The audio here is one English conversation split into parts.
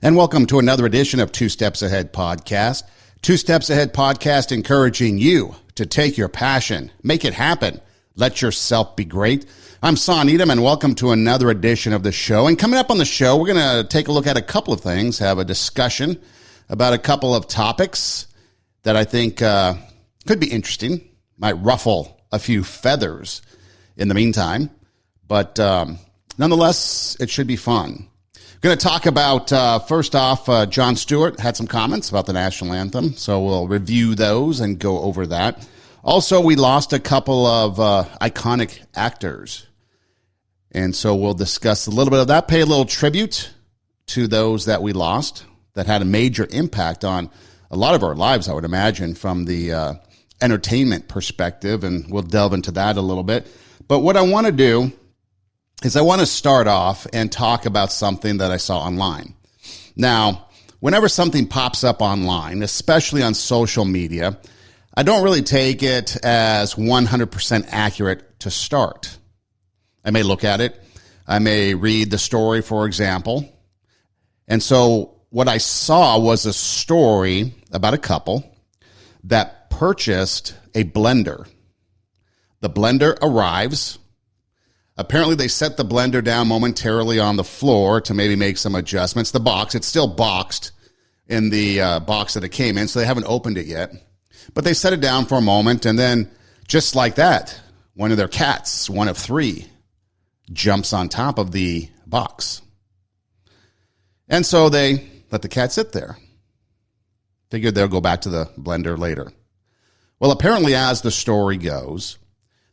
And welcome to another edition of Two Steps Ahead Podcast. Two Steps Ahead Podcast encouraging you to take your passion, make it happen, let yourself be great. I'm Son Edom, and welcome to another edition of the show. And coming up on the show, we're going to take a look at a couple of things, have a discussion about a couple of topics that I think could be interesting, might ruffle a few feathers in the meantime, but nonetheless, it should be fun. Going to talk about, first off, Jon Stewart had some comments about the national anthem, so we'll review those and go over that. Also, we lost a couple of iconic actors, and so we'll discuss a little bit of that, pay a little tribute to those that we lost that had a major impact on a lot of our lives, I would imagine, from the entertainment perspective, and we'll delve into that a little bit. But what I want to do is I want to start off and talk about something that I saw online. Now, whenever something pops up online, especially on social media, I don't really take it as 100% accurate to start. I may look at it. I may read the story, for example. And so what I saw was a story about a couple that purchased a blender. The blender arrives. Apparently, they set the blender down momentarily on the floor to maybe make some adjustments. The box, it's still boxed in the box that it came in, so they haven't opened it yet. But they set it down for a moment, and then just like that, one of their cats, one of three, jumps on top of the box. And so they let the cat sit there. Figured they'll go back to the blender later. Well, apparently, as the story goes,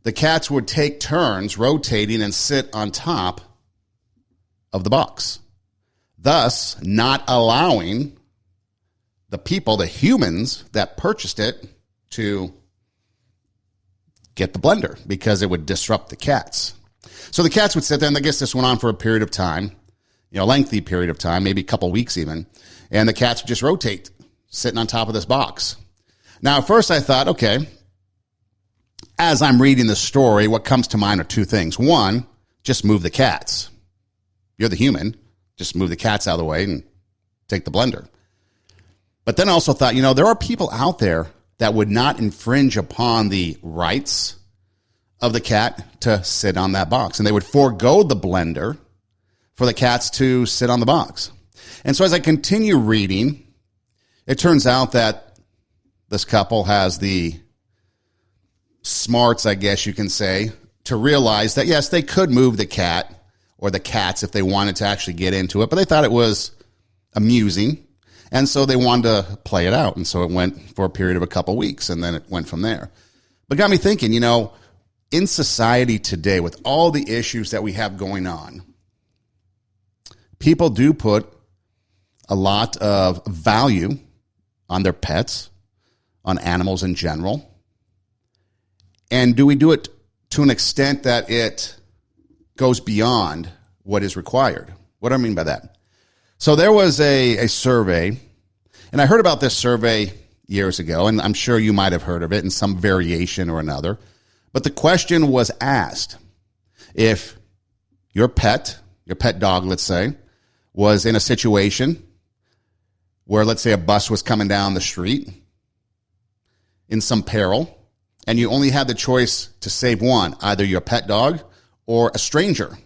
the cats would take turns rotating and sit on top of the box, thus not allowing the people, the humans that purchased it, to get the blender because it would disrupt the cats. So the cats would sit there, and I guess this went on for a period of time, a lengthy period of time, maybe a couple weeks even, and the cats would just rotate, sitting on top of this box. Now, at first I thought, okay, as I'm reading the story, what comes to mind are two things. One, just move the cats. You're the human. Just move the cats out of the way and take the blender. But then I also thought, there are people out there that would not infringe upon the rights of the cat to sit on that box. And they would forego the blender for the cats to sit on the box. And so as I continue reading, it turns out that this couple has the smarts, I guess you can say, to realize that, yes, they could move the cat or the cats if they wanted to actually get into it, but they thought it was amusing, and so they wanted to play it out, and so it went for a period of a couple weeks, and then it went from there. But got me thinking, in society today, with all the issues that we have going on, people do put a lot of value on their pets, on animals in general. And do we do it to an extent that it goes beyond what is required? What do I mean by that? So there was a survey, and I heard about this survey years ago, and I'm sure you might have heard of it in some variation or another. But the question was asked, if your pet dog, let's say, was in a situation where, let's say, a bus was coming down the street in some peril, and you only had the choice to save one, either your pet dog or a stranger,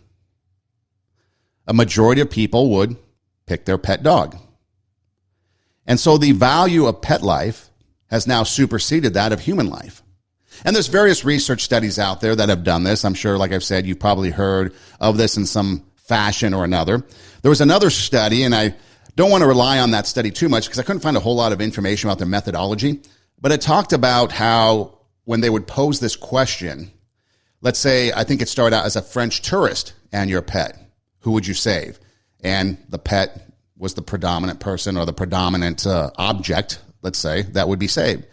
a majority of people would pick their pet dog. And so the value of pet life has now superseded that of human life. And there's various research studies out there that have done this. I'm sure, like I've said, you've probably heard of this in some fashion or another. There was another study, and I don't want to rely on that study too much because I couldn't find a whole lot of information about their methodology, but it talked about how when they would pose this question, let's say, I think it started out as a French tourist and your pet, who would you save? And the pet was the predominant person or the predominant object, let's say, that would be saved.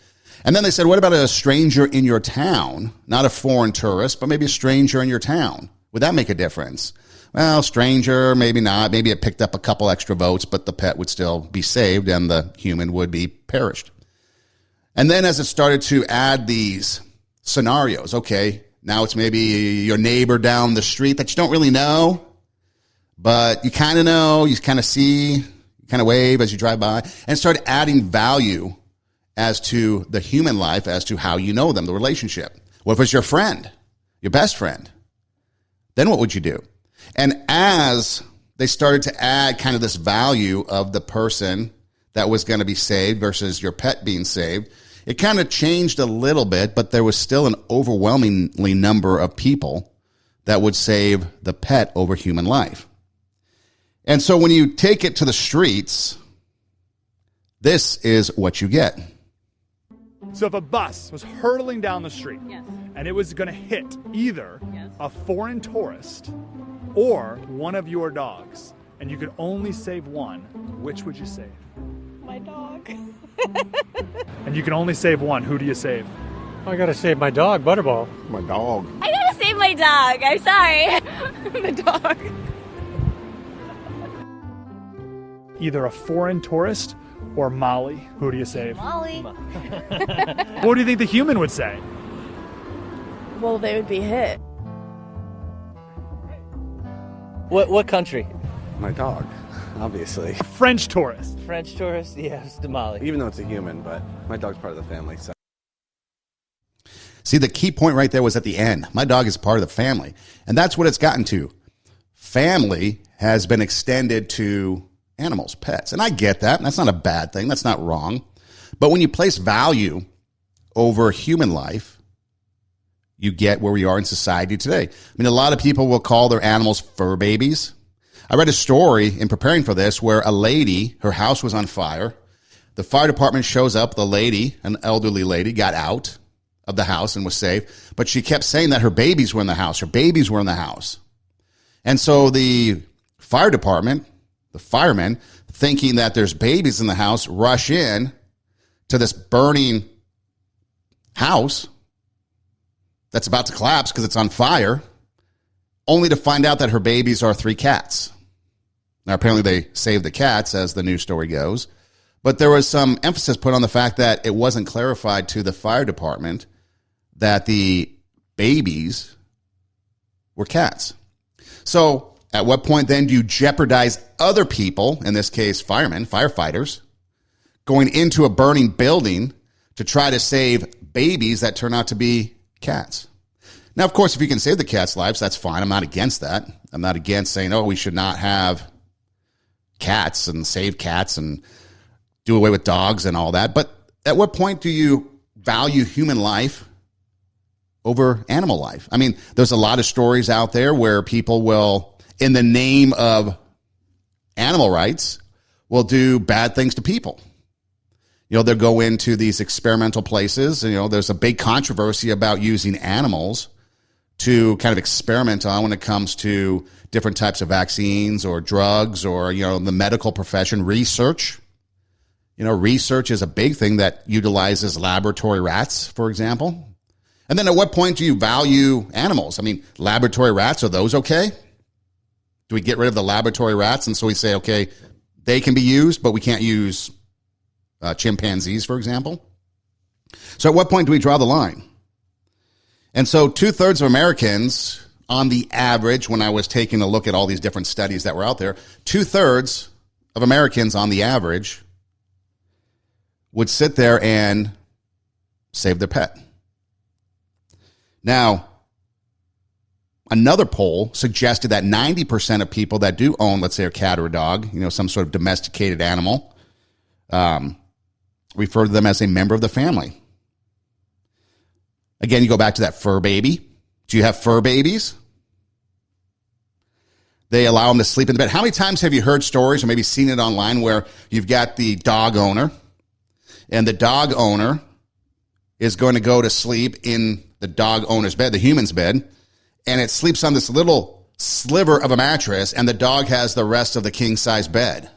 And then they said, what about a stranger in your town? Not a foreign tourist, but maybe a stranger in your town. Would that make a difference? Well, stranger, maybe not. Maybe it picked up a couple extra votes, but the pet would still be saved and the human would be perished. And then as it started to add these scenarios, okay, now it's maybe your neighbor down the street that you don't really know, but you kind of know, you kind of see, you kind of wave as you drive by, and start adding value as to the human life, as to how you know them, the relationship. What if it's your friend, your best friend? Then what would you do? And as they started to add kind of this value of the person that was going to be saved versus your pet being saved, it kind of changed a little bit, but there was still an overwhelmingly number of people that would save the pet over human life. And so when you take it to the streets, this is what you get. So if a bus was hurtling down the street, Yes. and it was going to hit either Yes. a foreign tourist or one of your dogs, and you could only save one, which would you save? My dog. And you can only save one. Who do you save? I gotta save my dog, Butterball. My dog. I gotta save my dog. I'm sorry. The dog. Either a foreign tourist or Molly. Who do you save? Molly. What do you think the human would say? Well, they would be hit. What country? My dog, obviously. French tourist. French tourist? Yes, Damali. Even though it's a human, but my dog's part of the family, so. See, the key point right there was at the end. My dog is part of the family. And that's what it's gotten to. Family has been extended to animals, pets. And I get that. That's not a bad thing. That's not wrong. But when you place value over human life, you get where we are in society today. I mean, a lot of people will call their animals fur babies. I read a story in preparing for this where a lady, her house was on fire. The fire department shows up. The lady, an elderly lady, got out of the house and was safe. But she kept saying that her babies were in the house. Her babies were in the house. And so the fire department, the firemen, thinking that there's babies in the house, rush in to this burning house that's about to collapse because it's on fire, only to find out that her babies are 3 cats. Now, apparently they saved the cats, as the news story goes, but there was some emphasis put on the fact that it wasn't clarified to the fire department that the babies were cats. So at what point then do you jeopardize other people, in this case firemen, firefighters, going into a burning building to try to save babies that turn out to be cats? Now, of course, if you can save the cats' lives, that's fine. I'm not against that. I'm not against saying, oh, we should not have cats and save cats and do away with dogs and all that. But at what point do you value human life over animal life? I mean, there's a lot of stories out there where people will, in the name of animal rights, will do bad things to people. You know, they'll go into these experimental places. You know, there's a big controversy about using animals to kind of experiment on when it comes to different types of vaccines or drugs or, you know, the medical profession, research. You know, research is a big thing that utilizes laboratory rats, for example. And then at what point do you value animals? I mean, laboratory rats, are those okay? Do we get rid of the laboratory rats? And so we say, okay, they can be used, but we can't use chimpanzees, for example. So at what point do we draw the line? And so 2/3 of Americans, on the average, when I was taking a look at all these different studies that were out there, 2/3 of Americans on the average would sit there and save their pet. Now, another poll suggested that 90% of people that do own, let's say, a cat or a dog, you know, some sort of domesticated animal, refer to them as a member of the family. Again, you go back to that fur baby. Do you have fur babies? They allow them to sleep in the bed. How many times have you heard stories or maybe seen it online where you've got the dog owner and the dog owner is going to go to sleep in the dog owner's bed, the human's bed, and it sleeps on this little sliver of a mattress, and the dog has the rest of the king-size bed.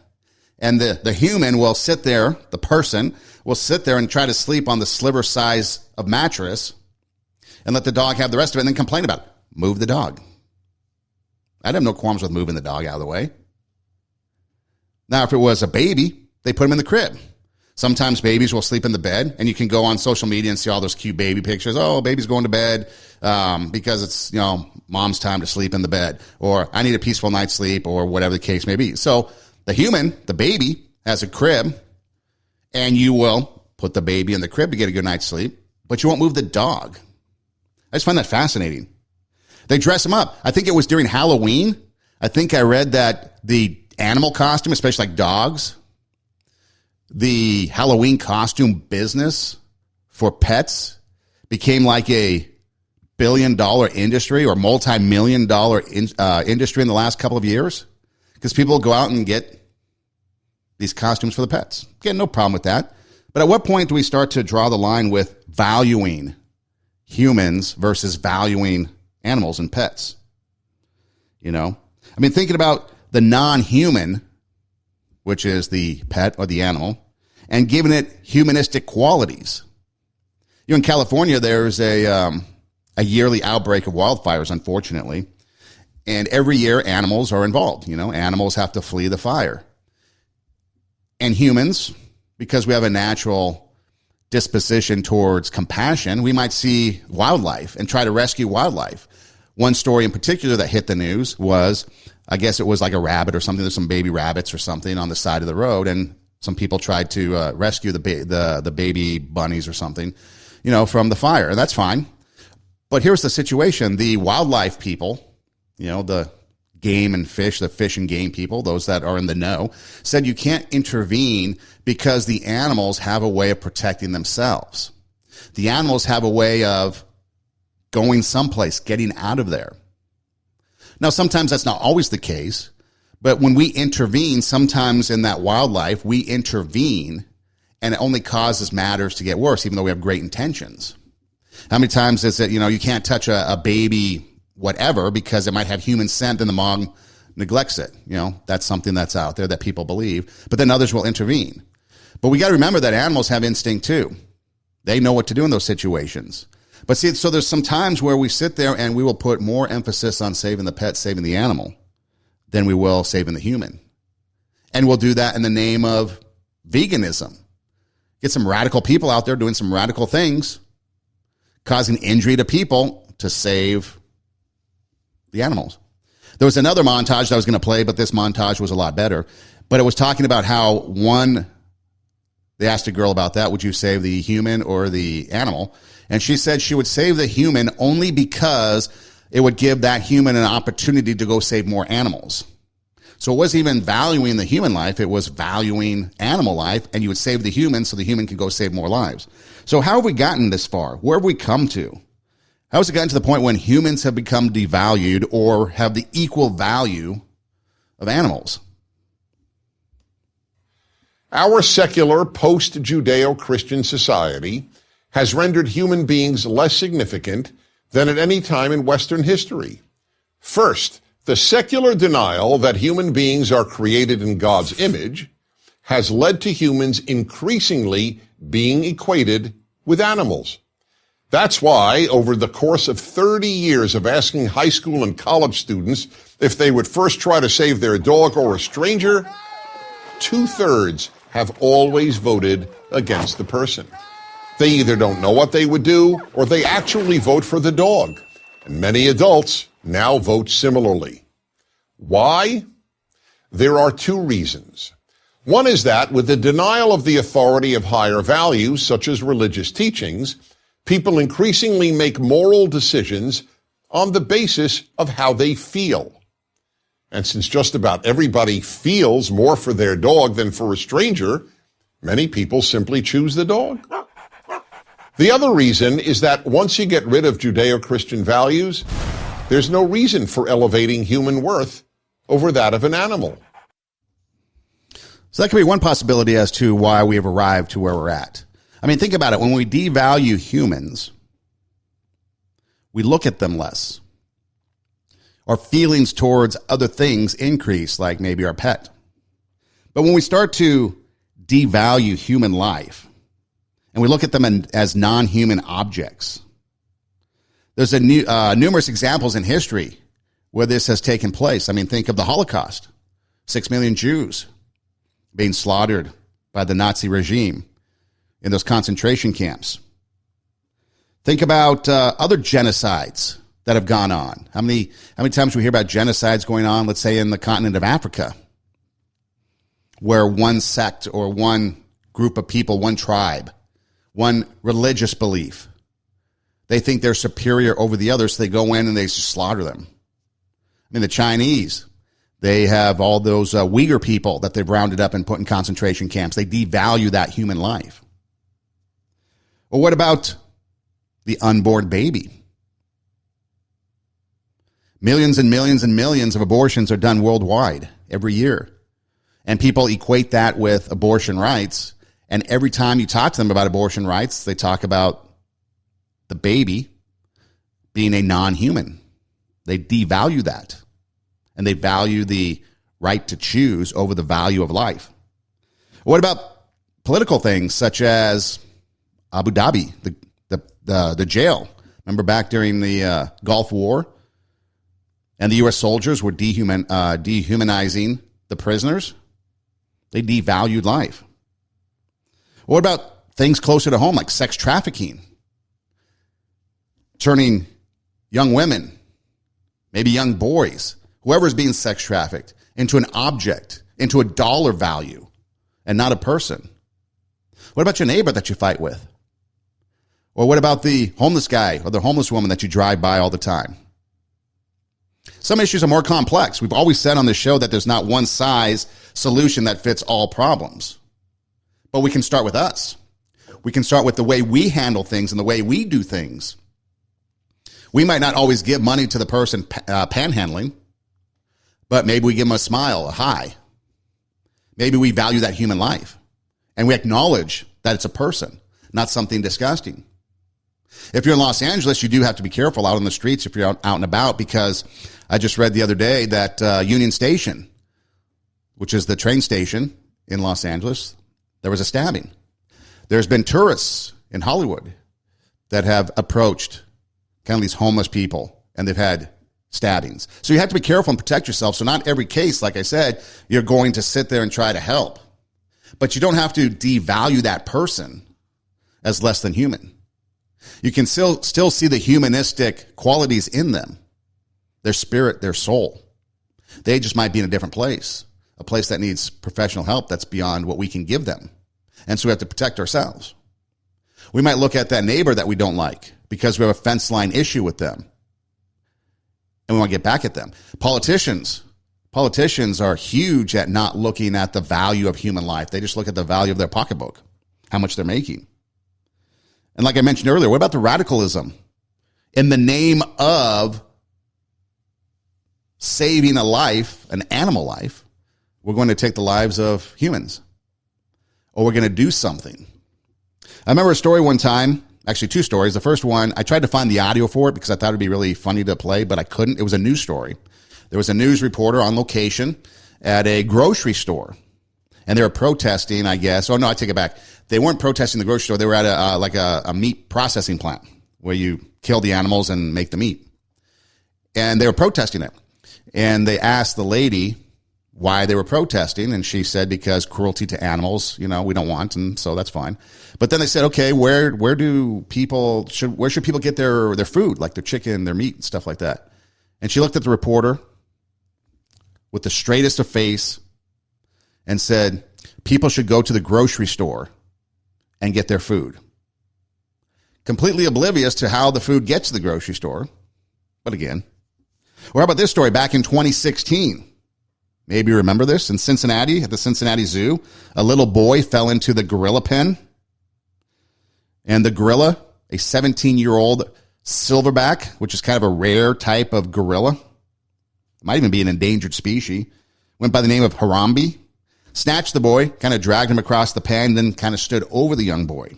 And the human will sit there, the person will sit there and try to sleep on the sliver size of mattress and let the dog have the rest of it and then complain about it. Move the dog. I'd have no qualms with moving the dog out of the way. Now, if it was a baby, they put him in the crib. Sometimes babies will sleep in the bed, and you can go on social media and see all those cute baby pictures. Oh, baby's going to bed because it's, mom's time to sleep in the bed, or I need a peaceful night's sleep, or whatever the case may be. So The human, the baby, has a crib, and you will put the baby in the crib to get a good night's sleep, but you won't move the dog. I just find that fascinating. They dress him up. I think it was during Halloween. I think I read that the animal costume, especially like dogs, the Halloween costume business for pets became like a billion-dollar industry or multi-million-dollar industry in the last couple of years because people go out and get these costumes for the pets. Again, no problem with that. But at what point do we start to draw the line with valuing humans versus valuing animals and pets? You know? I mean, thinking about the non-human, which is the pet or the animal, and giving it humanistic qualities. You know, in California, there's a yearly outbreak of wildfires, unfortunately. And every year, animals are involved. You know, animals have to flee the fire. And humans, because we have a natural disposition towards compassion, we might see wildlife and try to rescue wildlife. One story in particular that hit the news was, I guess it was like a rabbit or something. There's some baby rabbits or something on the side of the road, and some people tried to rescue the baby bunnies or something, you know, from the fire. And that's fine. But here's the situation. The wildlife people, you know, the game and fish, the fish and game people, those that are in the know, said you can't intervene because the animals have a way of protecting themselves. The animals have a way of going someplace, getting out of there. Now, sometimes that's not always the case, but when we intervene, sometimes in that wildlife, we intervene and it only causes matters to get worse, even though we have great intentions. How many times is it, you know, you can't touch a baby whatever because it might have human scent and the mom neglects it. You know, that's something that's out there that people believe, but then others will intervene. But we got to remember that animals have instinct too. They know what to do in those situations. But see, so there's some times where we sit there and we will put more emphasis on saving the pet, saving the animal, than we will saving the human. And we'll do that in the name of veganism. Get some radical people out there doing some radical things, causing injury to people to save the animals. There was another montage that I was going to play, but this montage was a lot better. But it was talking about how they asked a girl about that. Would you save the human or the animal? And she said she would save the human only because it would give that human an opportunity to go save more animals. So it wasn't even valuing the human life. It was valuing animal life, and you would save the human so the human could go save more lives. So how have we gotten this far? Where have we come to? How has it gotten to the point when humans have become devalued or have the equal value of animals? Our secular post-Judeo-Christian society has rendered human beings less significant than at any time in Western history. First, the secular denial that human beings are created in God's image has led to humans increasingly being equated with animals. That's why, over the course of 30 years of asking high school and college students if they would first try to save their dog or a stranger, 2/3 have always voted against the person. They either don't know what they would do, or they actually vote for the dog. And many adults now vote similarly. Why? There are two reasons. One is that with the denial of the authority of higher values, such as religious teachings, people increasingly make moral decisions on the basis of how they feel. And since just about everybody feels more for their dog than for a stranger, many people simply choose the dog. The other reason is that once you get rid of Judeo-Christian values, there's no reason for elevating human worth over that of an animal. So that could be one possibility as to why we have arrived to where we're at. I mean, think about it. When we devalue humans, we look at them less. Our feelings towards other things increase, like maybe our pet. But when we start to devalue human life, and we look at them as non-human objects, there's numerous examples in history where this has taken place. I mean, think of the Holocaust. 6 million Jews being slaughtered by the Nazi regime in those concentration camps. Think about other genocides that have gone on. How many times we hear about genocides going on, let's say, in the continent of Africa? where one sect or one group of people, one tribe, one religious belief, they think they're superior over the others, so they go in and they slaughter them. I mean, the Chinese, they have all those Uyghur people that they've rounded up and put in concentration camps. They devalue that human life. Well, what about the unborn baby? Millions and millions and millions of abortions are done worldwide every year. And people equate that with abortion rights. And every time you talk to them about abortion rights, they talk about the baby being a non-human. They devalue that. And they value the right to choose over the value of life. What about political things such as Abu Dhabi, the jail? Remember back during the Gulf War? And the U.S. soldiers were dehumanizing the prisoners. They devalued life. What about things closer to home, like sex trafficking? Turning young women, maybe young boys, whoever's being sex trafficked, into an object, into a dollar value, and not a person. What about your neighbor that you fight with? Or what about the homeless guy or the homeless woman that you drive by all the time? Some issues are more complex. We've always said on this show that there's not one size solution that fits all problems. But we can start with us. We can start with the way we handle things and the way we do things. We might not always give money to the person panhandling, but maybe we give them a smile, a hi. Maybe we value that human life. And we acknowledge that it's a person, not something disgusting. If you're in Los Angeles, you do have to be careful out on the streets if you're out and about, because I just read the other day that Union Station, which is the train station in Los Angeles, there was a stabbing. There's been tourists in Hollywood that have approached kind of these homeless people, and they've had stabbings. So you have to be careful and protect yourself. So not every case, like I said, you're going to sit there and try to help. But you don't have to devalue that person as less than human. You can still see the humanistic qualities in them, their spirit, their soul. They just might be in a different place, a place that needs professional help that's beyond what we can give them. And so we have to protect ourselves. We might look at that neighbor that we don't like because we have a fence line issue with them, and we want to get back at them. Politicians are huge at not looking at the value of human life. They just look at the value of their pocketbook, how much they're making. And like I mentioned earlier, what about the radicalism? In the name of saving a life, an animal life, we're going to take the lives of humans, or we're going to do something. I remember a story one time, actually two stories. The first one, I tried to find the audio for it because I thought it'd be really funny to play, but I couldn't. It was a news story. There was a news reporter on location at a grocery store, and they were protesting, I guess. Oh, no, I take it back. They weren't protesting the grocery store. They were at a meat processing plant where you kill the animals and make the meat. And they were protesting it. And they asked the lady why they were protesting, and she said because cruelty to animals, we don't want, and so that's fine. But then they said, okay, where should people get their food, like their chicken, their meat, and stuff like that? And she looked at the reporter with the straightest of face and said, people should go to the grocery store and get their food. Completely oblivious to how the food gets to the grocery store. But again, or how about this story back in 2016? Maybe you remember this. In Cincinnati, at the Cincinnati Zoo, a little boy fell into the gorilla pen. And the gorilla, a 17-year-old silverback, which is kind of a rare type of gorilla, might even be an endangered species, went by the name of Harambe, snatched the boy, kind of dragged him across the pen, then kind of stood over the young boy.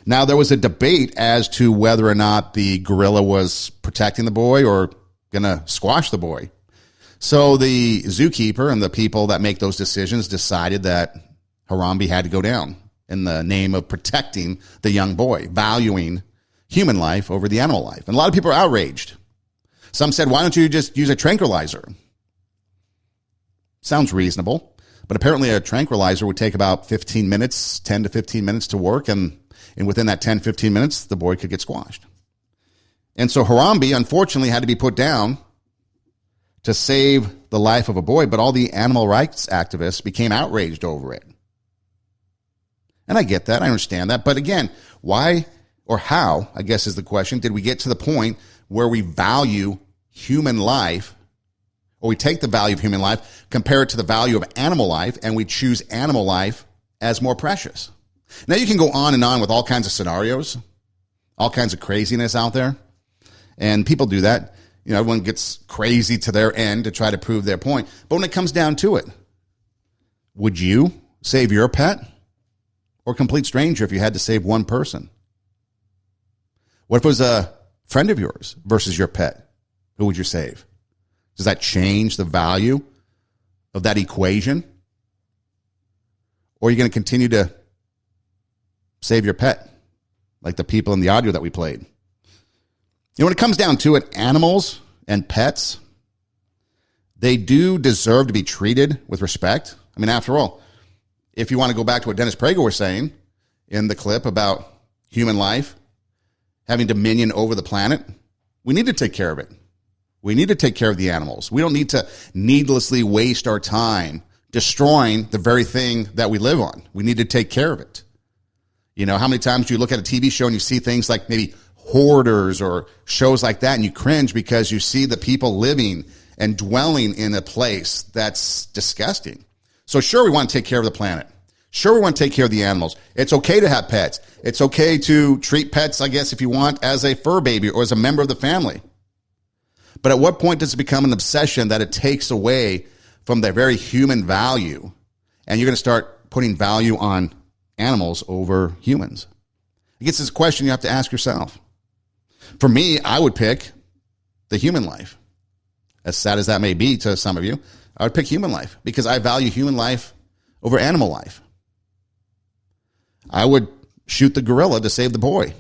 Now, there was a debate as to whether or not the gorilla was protecting the boy or going to squash the boy. So the zookeeper and the people that make those decisions decided that Harambe had to go down in the name of protecting the young boy, valuing human life over the animal life. And a lot of people are outraged. Some said, why don't you just use a tranquilizer? Sounds reasonable. But apparently a tranquilizer would take about 15 minutes, 10 to 15 minutes to work. And within that 10, 15 minutes, the boy could get squashed. And so Harambe, unfortunately, had to be put down to save the life of a boy, but all the animal rights activists became outraged over it. And I get that. I understand that. But again, why or how, I guess is the question, did we get to the point where we value human life, or we take the value of human life, compare it to the value of animal life, and we choose animal life as more precious? Now, you can go on and on with all kinds of scenarios, all kinds of craziness out there. And people do that. You know, everyone gets crazy to their end to try to prove their point. But when it comes down to it, would you save your pet or a complete stranger if you had to save one person? What if it was a friend of yours versus your pet? Who would you save? Does that change the value of that equation? Or are you going to continue to save your pet like the people in the audio that we played? You know, when it comes down to it, animals and pets, they do deserve to be treated with respect. I mean, after all, if you want to go back to what Dennis Prager was saying in the clip about human life having dominion over the planet, we need to take care of it. We need to take care of the animals. We don't need to needlessly waste our time destroying the very thing that we live on. We need to take care of it. You know, how many times do you look at a TV show and you see things like maybe Hoarders or shows like that, and you cringe because you see the people living and dwelling in a place that's disgusting. So sure, we want to take care of the planet. Sure, we want to take care of the animals. It's okay to have pets. It's okay to treat pets, I guess, if you want, as a fur baby or as a member of the family. But at what point does it become an obsession that it takes away from their very human value, and you're going to start putting value on animals over humans? I guess it's a question you have to ask yourself. For me, I would pick the human life. As sad as that may be to some of you, I would pick human life because I value human life over animal life. I would shoot the gorilla to save the boy.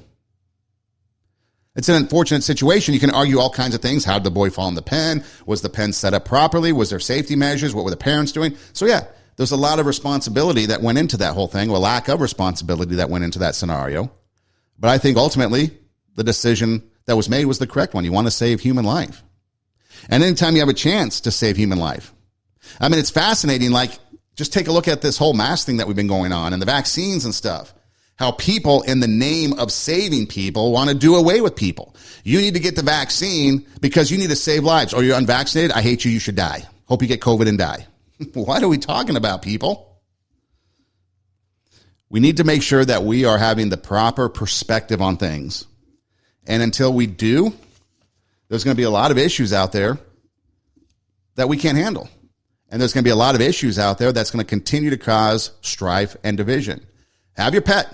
It's an unfortunate situation. You can argue all kinds of things. How did the boy fall in the pen? Was the pen set up properly? Was there safety measures? What were the parents doing? So yeah, there's a lot of responsibility that went into that whole thing, or lack of responsibility that went into that scenario. But I think ultimately the decision that was made was the correct one. You want to save human life. And anytime you have a chance to save human life. I mean, it's fascinating. Like, just take a look at this whole mask thing that we've been going on and the vaccines and stuff. How people, in the name of saving people, want to do away with people. You need to get the vaccine because you need to save lives. Or you're unvaccinated. I hate you. You should die. Hope you get COVID and die. What are we talking about, people? We need to make sure that we are having the proper perspective on things. And until we do, there's going to be a lot of issues out there that we can't handle. And there's going to be a lot of issues out there that's going to continue to cause strife and division. Have your pet.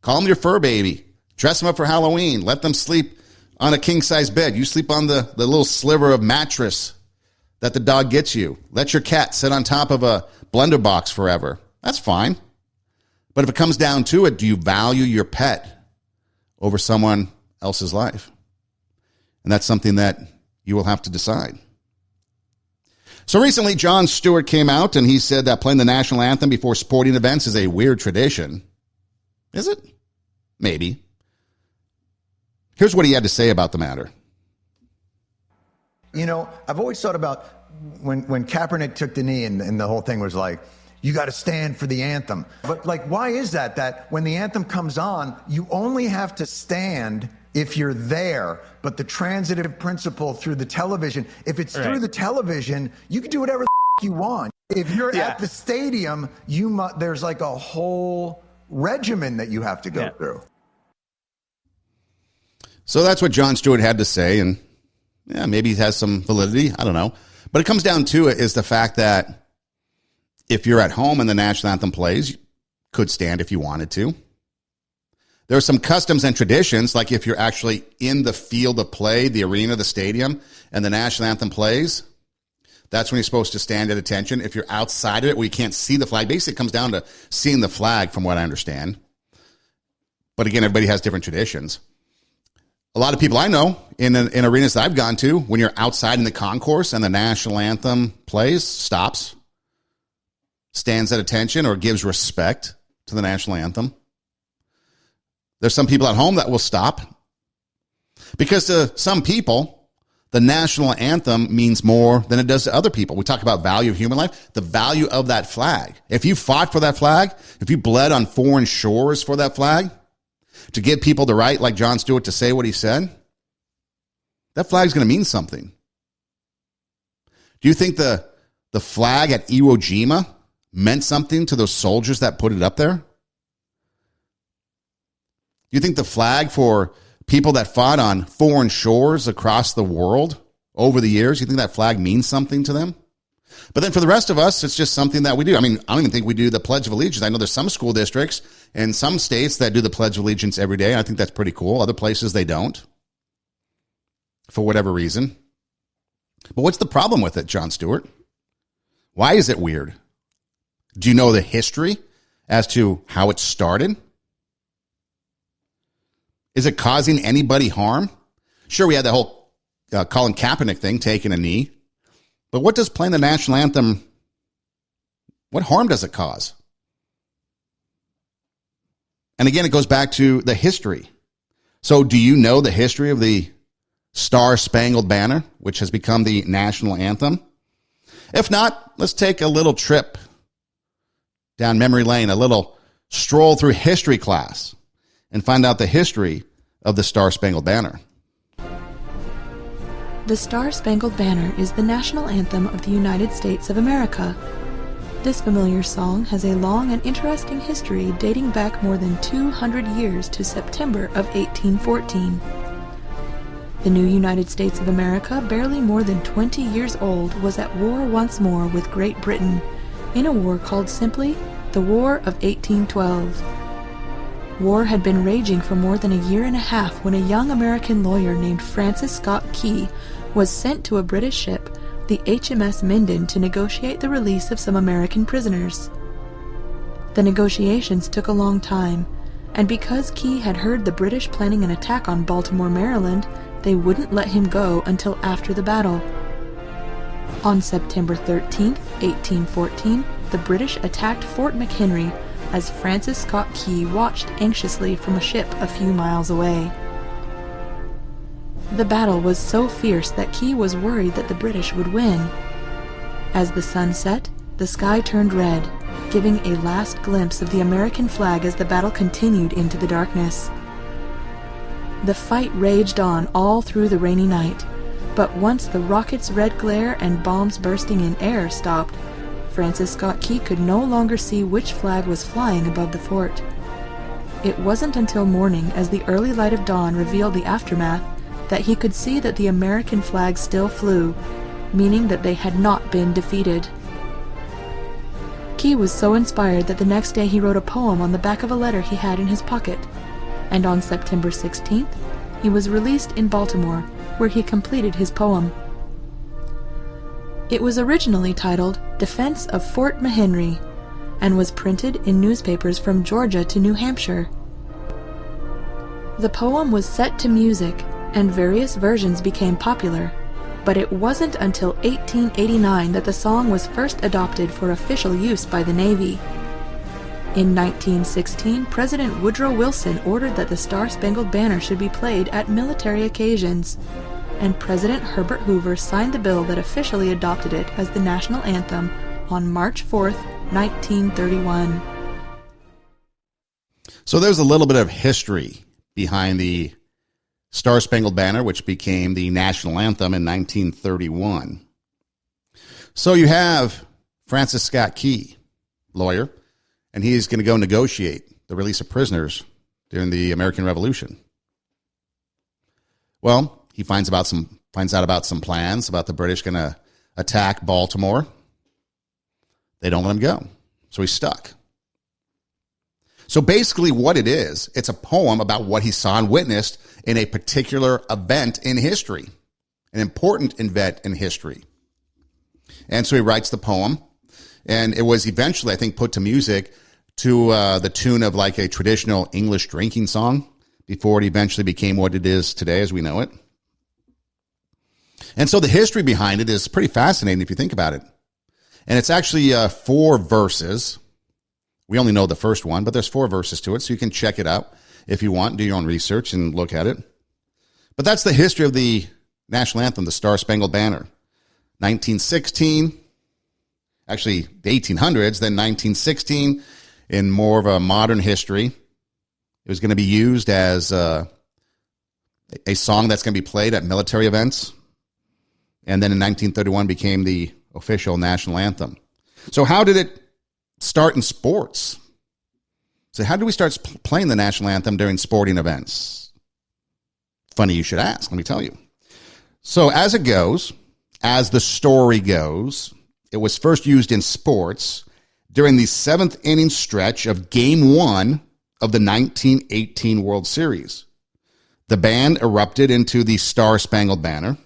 Call them your fur baby. Dress them up for Halloween. Let them sleep on a king-size bed. You sleep on the little sliver of mattress that the dog gets you. Let your cat sit on top of a blender box forever. That's fine. But if it comes down to it, do you value your pet over someone else's life? And that's something that you will have to decide. So recently, Jon Stewart came out and he said that playing the national anthem before sporting events is a weird tradition. Is it? Maybe. Here's what he had to say about the matter. You know, I've always thought about when Kaepernick took the knee and the whole thing was like, you got to stand for the anthem. But like, why is that? That when the anthem comes on, you only have to stand if you're there. But the transitive principle through the television, if it's through the television, you can do whatever the you want. If you're at the stadium, there's like a whole regimen that you have to go through. So that's what Jon Stewart had to say, and yeah, maybe it has some validity. I don't know. But it comes down to it is the fact that if you're at home and the national anthem plays, you could stand if you wanted to. There are some customs and traditions, like if you're actually in the field of play, the arena, the stadium, and the national anthem plays, that's when you're supposed to stand at attention. If you're outside of it where you can't see the flag, basically it comes down to seeing the flag from what I understand. But again, everybody has different traditions. A lot of people I know in arenas that I've gone to, when you're outside in the concourse and the national anthem plays, stops, stands at attention, or gives respect to the national anthem. There's some people at home that will stop because to some people, the national anthem means more than it does to other people. We talk about value of human life, the value of that flag. If you fought for that flag, if you bled on foreign shores for that flag, to give people the right, like Jon Stewart, to say what he said, that flag's going to mean something. Do you think the flag at Iwo Jima meant something to those soldiers that put it up there? Do you think the flag for people that fought on foreign shores across the world over the years, you think that flag means something to them? But then for the rest of us, it's just something that we do. I mean, I don't even think we do the Pledge of Allegiance. I know there's some school districts and some states that do the Pledge of Allegiance every day. I think that's pretty cool. Other places, they don't, for whatever reason. But what's the problem with it, Jon Stewart? Why is it weird? Do you know the history as to how it started? Is it causing anybody harm? Sure, we had the whole Colin Kaepernick thing, taking a knee. But what does playing the national anthem, what harm does it cause? And again, it goes back to the history. So do you know the history of the Star-Spangled Banner, which has become the national anthem? If not, let's take a little trip down memory lane, a little stroll through history class, and find out the history of the Star-Spangled Banner. The Star-Spangled Banner is the national anthem of the United States of America. This familiar song has a long and interesting history dating back more than 200 years to September of 1814. The new United States of America, barely more than 20 years old, was at war once more with Great Britain, in a war called simply the War of 1812. War had been raging for more than a year and a half when a young American lawyer named Francis Scott Key was sent to a British ship, the HMS Minden, to negotiate the release of some American prisoners. The negotiations took a long time, and because Key had heard the British planning an attack on Baltimore, Maryland, they wouldn't let him go until after the battle. On September 13, 1814, the British attacked Fort McHenry as Francis Scott Key watched anxiously from a ship a few miles away. The battle was so fierce that Key was worried that the British would win. As the sun set, the sky turned red, giving a last glimpse of the American flag as the battle continued into the darkness. The fight raged on all through the rainy night, but once the rockets' red glare and bombs bursting in air stopped, Francis Scott Key could no longer see which flag was flying above the fort. It wasn't until morning, as the early light of dawn revealed the aftermath, that he could see that the American flag still flew, meaning that they had not been defeated. Key was so inspired that the next day he wrote a poem on the back of a letter he had in his pocket, and on September 16th, he was released in Baltimore, where he completed his poem. It was originally titled Defense of Fort McHenry, and was printed in newspapers from Georgia to New Hampshire. The poem was set to music, and various versions became popular, but it wasn't until 1889 that the song was first adopted for official use by the Navy. In 1916, President Woodrow Wilson ordered that the Star-Spangled Banner should be played at military occasions, and President Herbert Hoover signed the bill that officially adopted it as the national anthem on March 4th, 1931. So there's a little bit of history behind the Star-Spangled Banner, which became the national anthem in 1931. So you have Francis Scott Key, lawyer, and he's going to go negotiate the release of prisoners during the American Revolution. Well, he finds out about some plans about the British going to attack Baltimore. They don't let him go, so he's stuck. So basically what it is, it's a poem about what he saw and witnessed in a particular event in history, an important event in history. And so he writes the poem, and it was eventually, I think, put to music to the tune of like a traditional English drinking song before it eventually became what it is today as we know it. And so the history behind it is pretty fascinating if you think about it. And it's actually 4 verses. We only know the first one, but there's 4 verses to it, so you can check it out if you want, do your own research and look at it. But that's the history of the national anthem, the Star-Spangled Banner. 1916, actually the 1800s, then 1916, in more of a modern history, it was going to be used as a song that's going to be played at military events. And then in 1931 became the official national anthem. So how did it start in sports? So how did we start playing the national anthem during sporting events? Funny you should ask, let me tell you. So as the story goes, it was first used in sports during the 7th inning stretch of Game 1 of the 1918 World Series. The band erupted into the Star-Spangled Banner.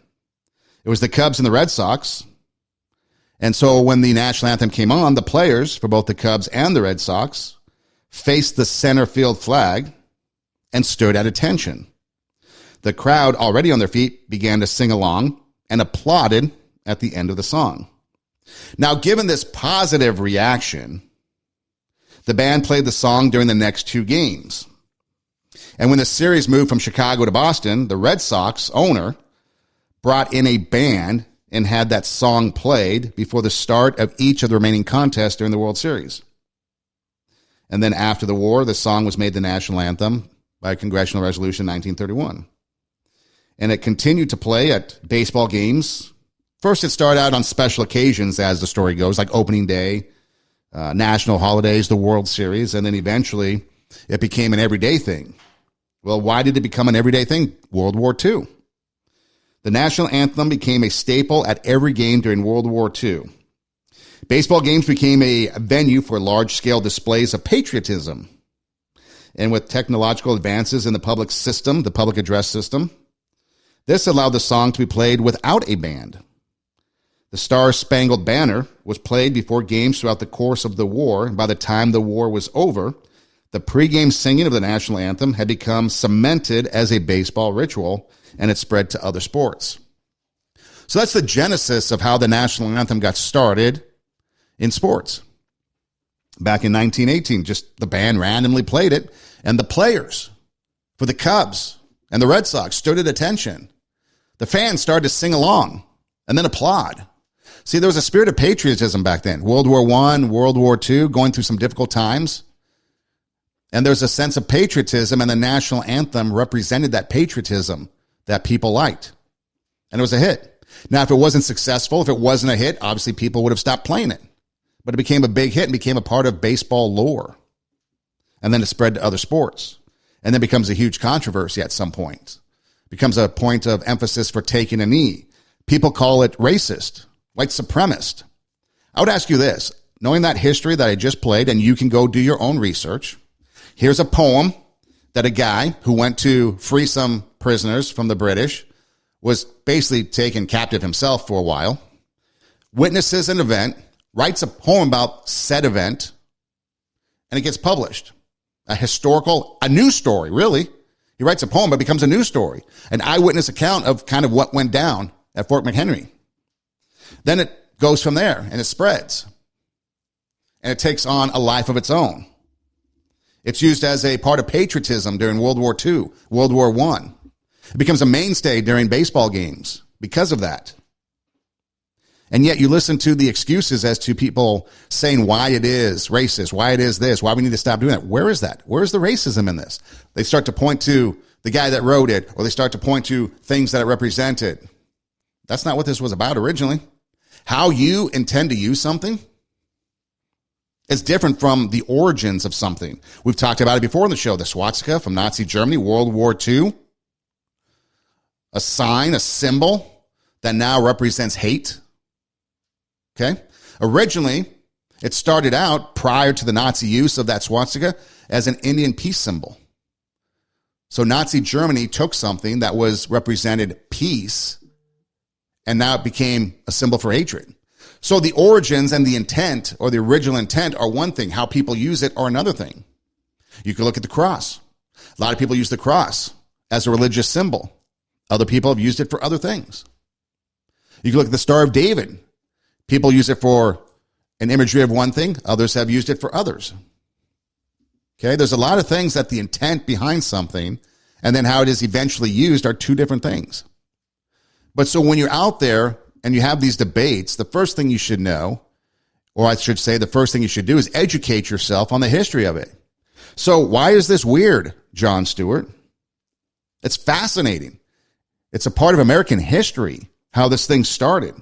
It was the Cubs and the Red Sox. And so when the national anthem came on, the players for both the Cubs and the Red Sox faced the center field flag and stood at attention. The crowd, already on their feet, began to sing along and applauded at the end of the song. Now, given this positive reaction, the band played the song during the next 2 games. And when the series moved from Chicago to Boston, the Red Sox owner brought in a band and had that song played before the start of each of the remaining contests during the World Series. And then after the war, the song was made the national anthem by a congressional resolution in 1931. And it continued to play at baseball games. First, it started out on special occasions, as the story goes, like opening day, national holidays, the World Series, and then eventually it became an everyday thing. Well, why did it become an everyday thing? World War II. The national anthem became a staple at every game during World War II. Baseball games became a venue for large-scale displays of patriotism. And with technological advances in the public system, the public address system, this allowed the song to be played without a band. The Star-Spangled Banner was played before games throughout the course of the war, and by the time the war was over, the pregame singing of the national anthem had become cemented as a baseball ritual, and it spread to other sports. So that's the genesis of how the national anthem got started in sports. Back in 1918, just the band randomly played it, and the players for the Cubs and the Red Sox stood at attention. The fans started to sing along and then applaud. See, there was a spirit of patriotism back then. World War I, World War II, going through some difficult times. And there's a sense of patriotism, and the national anthem represented that patriotism that people liked. And it was a hit. Now, if it wasn't successful, if it wasn't a hit, obviously people would have stopped playing it. But it became a big hit and became a part of baseball lore. And then it spread to other sports. And then becomes a huge controversy at some point. Becomes a point of emphasis for taking a knee. People call it racist, white supremacist. I would ask you this, knowing that history that I just played, and you can go do your own research. Here's a poem that a guy who went to free some prisoners from the British was basically taken captive himself for a while, witnesses an event, writes a poem about said event, and it gets published. A news story, really. He writes a poem, but it becomes a news story, an eyewitness account of kind of what went down at Fort McHenry. Then it goes from there, and it spreads. And it takes on a life of its own. It's used as a part of patriotism during World War II, World War I. It becomes a mainstay during baseball games because of that. And yet you listen to the excuses as to people saying why it is racist, why it is this, why we need to stop doing that. Where is that? Where is the racism in this? They start to point to the guy that wrote it, or they start to point to things that it represented. That's not what this was about originally. How you intend to use something is different from the origins of something. We've talked about it before in the show, the swastika from Nazi Germany, World War II. A sign, a symbol that now represents hate. Okay? Originally, it started out prior to the Nazi use of that swastika as an Indian peace symbol. So Nazi Germany took something that was represented peace, and now it became a symbol for hatred. So the origins and the intent, or the original intent, are one thing. How people use it are another thing. You can look at the cross. A lot of people use the cross as a religious symbol. Other people have used it for other things. You can look at the Star of David. People use it for an imagery of one thing. Others have used it for others. Okay, there's a lot of things that the intent behind something and then how it is eventually used are two different things. But so when you're out there and you have these debates, the first thing you should know, or I should say the first thing you should do, is educate yourself on the history of it. So why is this weird, Jon Stewart? It's fascinating. It's a part of American history, how this thing started.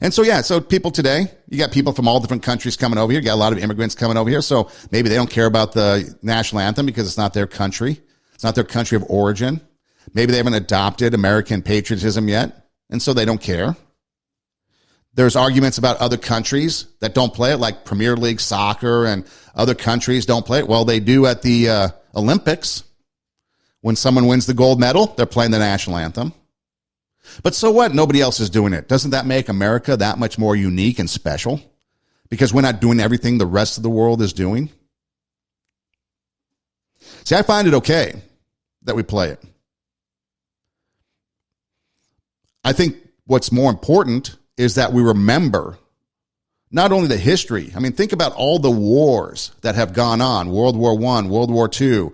And so, yeah, so people today, you got people from all different countries coming over here. You got a lot of immigrants coming over here. So maybe they don't care about the national anthem because it's not their country. It's not their country of origin. Maybe they haven't adopted American patriotism yet, and so they don't care. There's arguments about other countries that don't play it, like Premier League soccer, and other countries don't play it. Well, they do at the Olympics. When someone wins the gold medal, they're playing the national anthem. But so what? Nobody else is doing it. Doesn't that make America that much more unique and special? Because we're not doing everything the rest of the world is doing? See, I find it okay that we play it. I think what's more important is that we remember not only the history. I mean, think about all the wars that have gone on. World War I, World War II.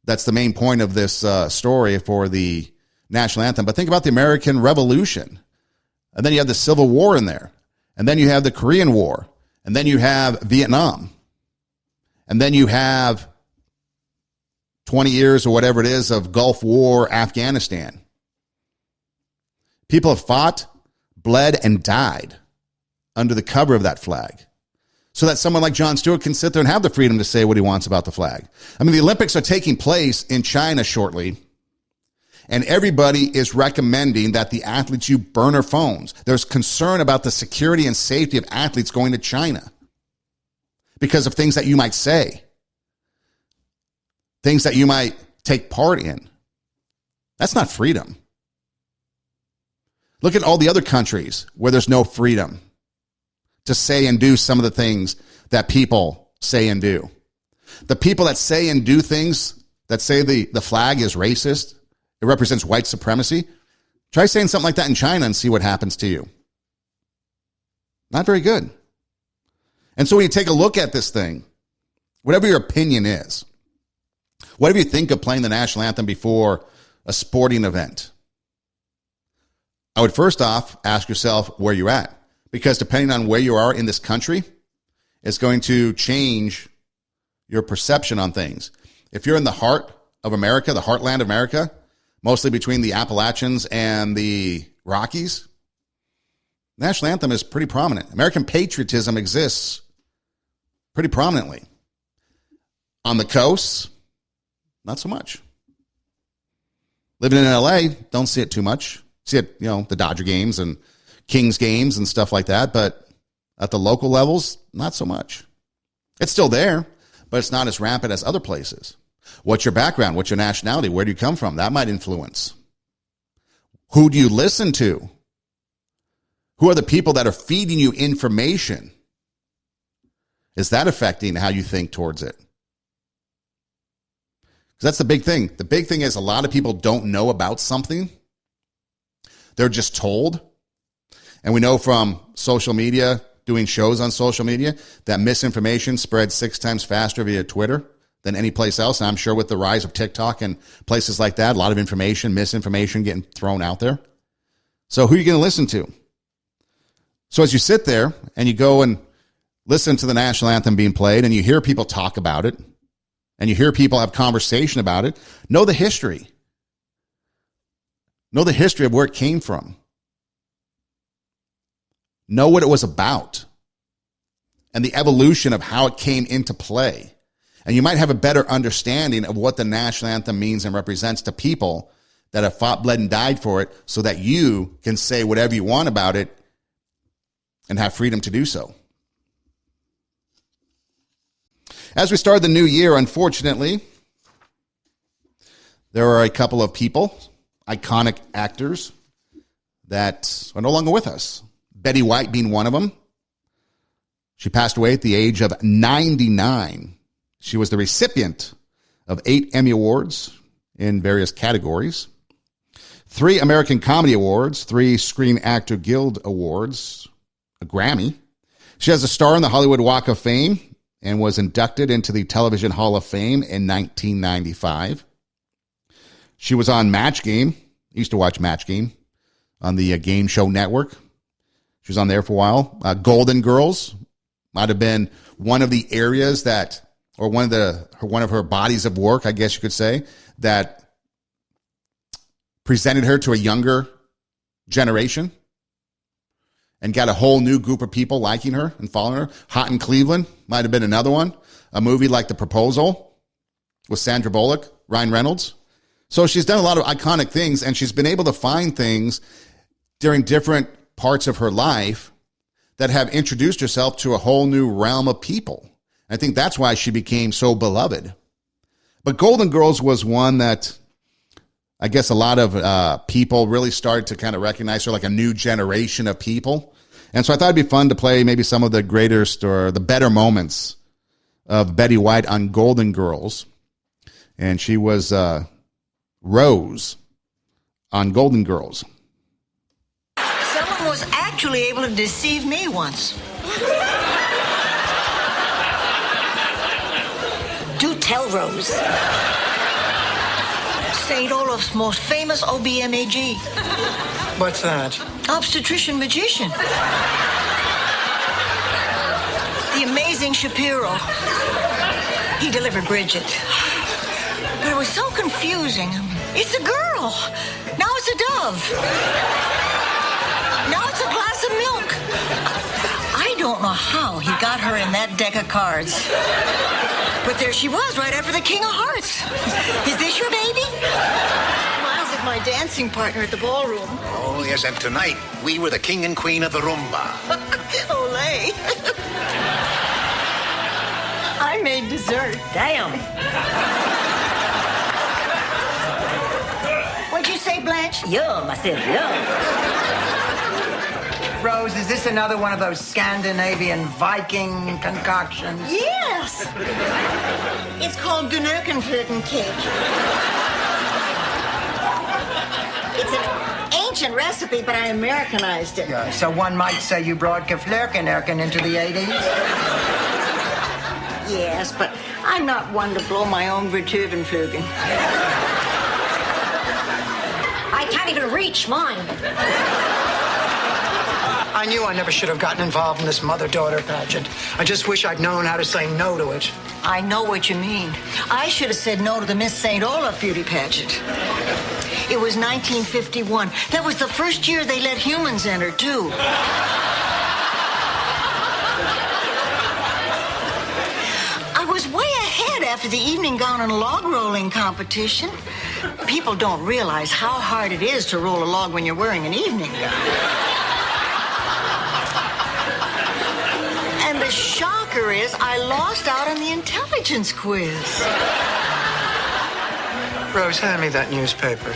That's the main point of this story for the national anthem. But think about the American Revolution. And then you have the Civil War in there. And then you have the Korean War. And then you have Vietnam. And then you have 20 years or whatever it is of Gulf War, Afghanistan. People have fought, bled, and died under the cover of that flag, so that someone like Jon Stewart can sit there and have the freedom to say what he wants about the flag. I mean, the Olympics are taking place in China shortly, and everybody is recommending that the athletes use burner phones. There's concern about the security and safety of athletes going to China because of things that you might say, things that you might take part in. That's not freedom. Look at all the other countries where there's no freedom to say and do some of the things that people say and do. The people that say and do things that say the flag is racist, it represents white supremacy, try saying something like that in China and see what happens to you. Not very good. And so when you take a look at this thing, whatever your opinion is, whatever you think of playing the national anthem before a sporting event, I would first off ask yourself where you're at, because depending on where you are in this country, it's going to change your perception on things. If you're in the heart of America, the heartland of America, mostly between the Appalachians and the Rockies, the national anthem is pretty prominent. American patriotism exists pretty prominently. On the coast, not so much. Living in LA, don't see it too much. See it, the Dodger games and Kings games and stuff like that, but at the local levels, not so much. It's still there, but it's not as rampant as other places. What's your background? What's your nationality? Where do you come from? That might influence. Who do you listen to? Who are the people that are feeding you information? Is that affecting how you think towards it? Because that's the big thing. The big thing is a lot of people don't know about something. They're just told. And we know from social media, doing shows on social media, that misinformation spreads 6 times faster via Twitter than any place else. And I'm sure with the rise of TikTok and places like that, a lot of information, misinformation getting thrown out there. So who are you going to listen to? So as you sit there and you go and listen to the national anthem being played and you hear people talk about it and you hear people have conversation about it, know the history. Know the history of where it came from. Know what it was about and the evolution of how it came into play. And you might have a better understanding of what the national anthem means and represents to people that have fought, bled, and died for it, so that you can say whatever you want about it and have freedom to do so. As we start the new year, unfortunately, there are a couple of people, iconic actors, that are no longer with us. Betty White being one of them. She passed away at the age of 99. She was the recipient of 8 Emmy Awards in various categories, 3 American Comedy Awards, 3 Screen Actor Guild Awards, a Grammy. She has a star in the Hollywood Walk of Fame and was inducted into the Television Hall of Fame in 1995. She was on Match Game. I used to watch Match Game. on the Game Show Network. She was on there for a while. Golden Girls might have been one of the areas that, or one of her bodies of work, I guess you could say, that presented her to a younger generation and got a whole new group of people liking her and following her. Hot in Cleveland might have been another one. A movie like The Proposal with Sandra Bullock, Ryan Reynolds. So she's done a lot of iconic things, and she's been able to find things during different parts of her life that have introduced herself to a whole new realm of people. I think that's why she became so beloved. But Golden Girls was one that I guess a lot of people really started to kind of recognize her, like a new generation of people. And so I thought it'd be fun to play maybe some of the greatest or the better moments of Betty White on Golden Girls. And she was Rose on Golden Girls. Someone was actually able to deceive me once. Do tell, Rose. St. Olaf's most famous OBMAG. What's that? Obstetrician magician. The amazing Shapiro. He delivered Bridget. But it was so confusing. It's a girl. Now it's a dove. Now it's a glass of milk. I don't know how he got her in that deck of cards. But there she was, right after the King of Hearts. Is this your baby? Miles is my dancing partner at the ballroom. Oh, yes, and tonight, we were the king and queen of the rumba. Olay. I made dessert. Damn. What'd you say, Blanche? Yum, I said yum. Rose, is this another one of those Scandinavian Viking concoctions? Yes. It's called Gnurkenflöten cake. It's an ancient recipe, but I Americanized it. Yeah, so one might say you brought Geflurkenerken into the 80s? Yes, but I'm not one to blow my own Vertuvenflügen. I can't even reach mine. I knew I never should have gotten involved in this mother-daughter pageant. I just wish I'd known how to say no to it. I know what you mean. I should have said no to the Miss St. Olaf beauty pageant. It was 1951. That was the first year they let humans enter, too. I was way ahead after the evening gown and log rolling competition. People don't realize how hard it is to roll a log when you're wearing an evening gown. And the shocker is I lost out on the intelligence quiz. Rose, hand me that newspaper.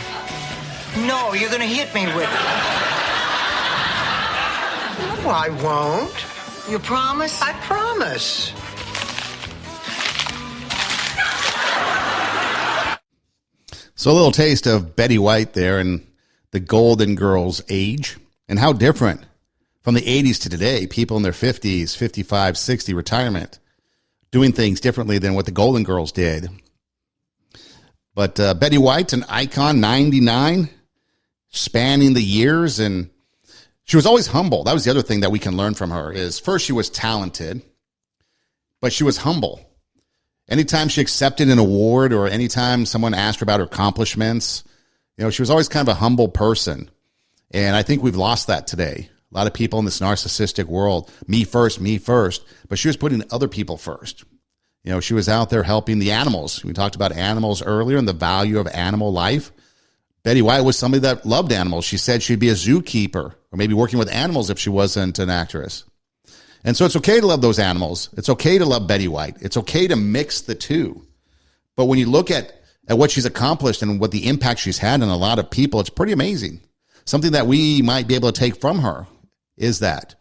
No, you're going to hit me with it. No, I won't. You promise? I promise. So a little taste of Betty White there and the Golden Girls age and how different from the 80s to today, people in their 50s, 55, 60, retirement, doing things differently than what the Golden Girls did. But Betty White, an icon, 99, spanning the years, and she was always humble. That was the other thing that we can learn from her is, first, she was talented, but she was humble. Anytime she accepted an award or anytime someone asked her about her accomplishments, you know, she was always kind of a humble person. And I think we've lost that today. A lot of people in this narcissistic world, me first, but she was putting other people first. You know, she was out there helping the animals. We talked about animals earlier and the value of animal life. Betty White was somebody that loved animals. She said she'd be a zookeeper or maybe working with animals if she wasn't an actress. And so it's okay to love those animals. It's okay to love Betty White. It's okay to mix the two. But when you look at what she's accomplished and what the impact she's had on a lot of people, it's pretty amazing. Something that we might be able to take from her is that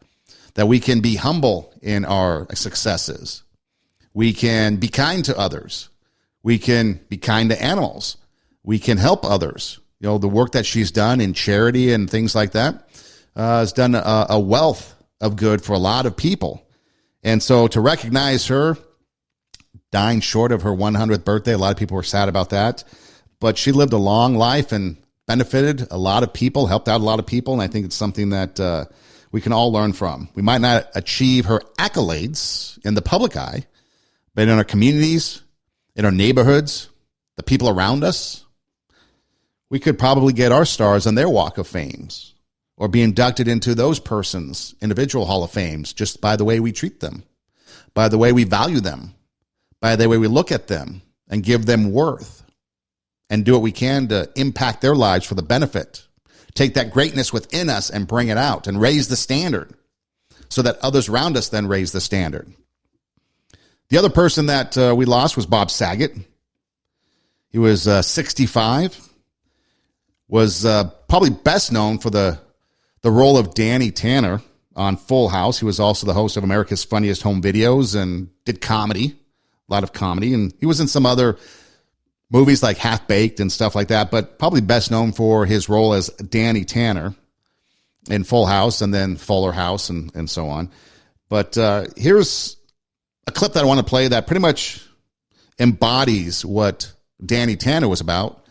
we can be humble in our successes. We can be kind to others. We can be kind to animals. We can help others. You know, the work that she's done in charity and things like that has done a wealth of good for a lot of people. And so to recognize her dying short of her 100th birthday, a lot of people were sad about that. But she lived a long life, and benefited a lot of people, helped out a lot of people, and I think it's something that we can all learn from. We might not achieve her accolades in the public eye, but in our communities, in our neighborhoods, the people around us, we could probably get our stars on their walk of fames or be inducted into those persons' individual hall of fames just by the way we treat them, by the way we value them, by the way we look at them and give them worth and do what we can to impact their lives for the benefit. Take that greatness within us and bring it out and raise the standard so that others around us then raise the standard. The other person that we lost was Bob Saget. He was 65, was probably best known for the role of Danny Tanner on Full House. He was also the host of America's Funniest Home Videos and did comedy, a lot of comedy. And he was in some other movies like Half Baked and stuff like that, but probably best known for his role as Danny Tanner in Full House and then Fuller House and so on. But here's a clip that I want to play that pretty much embodies what Danny Tanner was about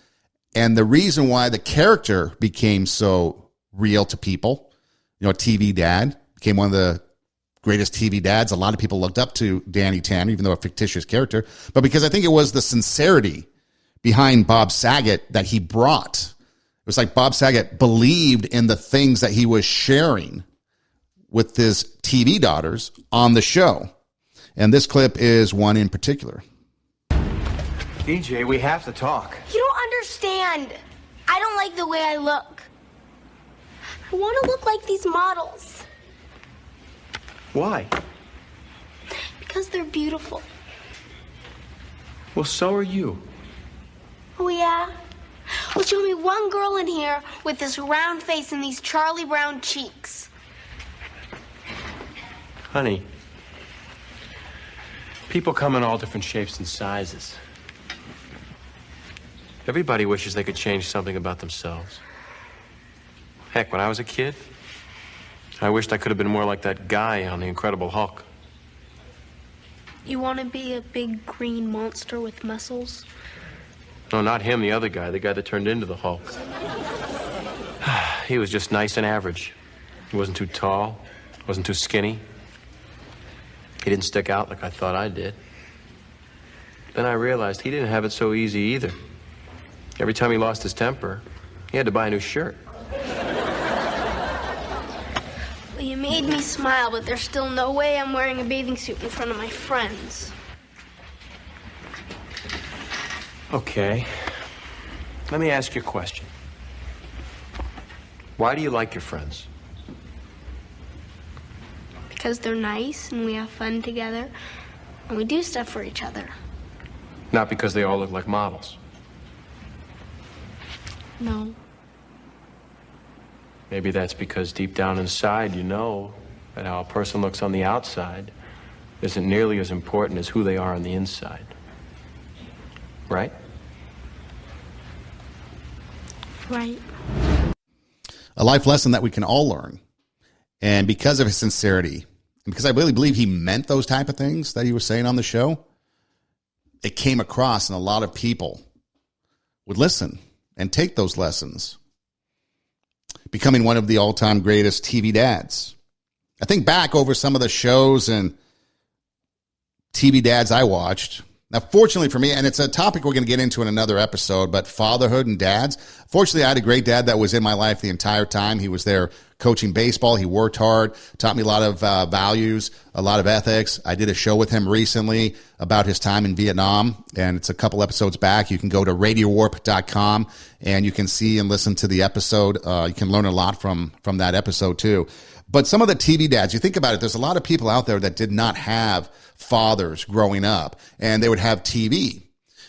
and the reason why the character became so real to people. You know, a TV dad became one of the greatest TV dads. A lot of people looked up to Danny Tanner, even though a fictitious character, but because I think it was the sincerity behind Bob Saget that he brought. It was like Bob Saget believed in the things that he was sharing with his TV daughters on the show. And this clip is one in particular. DJ, we have to talk. You don't understand. I don't like the way I look. I want to look like these models. Why? Because they're beautiful. Well, so are you. Oh, yeah? Well, show me one girl in here with this round face and these Charlie Brown cheeks. Honey, people come in all different shapes and sizes. Everybody wishes they could change something about themselves. Heck, when I was a kid, I wished I could have been more like that guy on The Incredible Hulk. You want to be a big green monster with muscles? No, not him, the other guy, the guy that turned into the Hulk. He was just nice and average. He wasn't too tall, wasn't too skinny. He didn't stick out like I thought I did. Then I realized he didn't have it so easy either. Every time he lost his temper, he had to buy a new shirt. Well, you made me smile, but there's still no way I'm wearing a bathing suit in front of my friends. Okay. Let me ask you a question. Why do you like your friends? Because they're nice and we have fun together and we do stuff for each other. Not because they all look like models. No. Maybe that's because deep down inside you know that how a person looks on the outside isn't nearly as important as who they are on the inside. Right? Right. A life lesson that we can all learn. And because of his sincerity, and because I really believe he meant those type of things that he was saying on the show, it came across and a lot of people would listen and take those lessons, becoming one of the all-time greatest TV dads. I think back over some of the shows and TV dads I watched. Now, fortunately for me, and it's a topic we're going to get into in another episode, but fatherhood and dads. Fortunately, I had a great dad that was in my life the entire time. He was there coaching baseball. He worked hard, taught me a lot of values, a lot of ethics. I did a show with him recently about his time in Vietnam, and it's a couple episodes back. You can go to radiowarp.com, and you can see and listen to the episode. You can learn a lot from that episode, too. But some of the TV dads, you think about it, there's a lot of people out there that did not have fathers growing up, and they would have TV,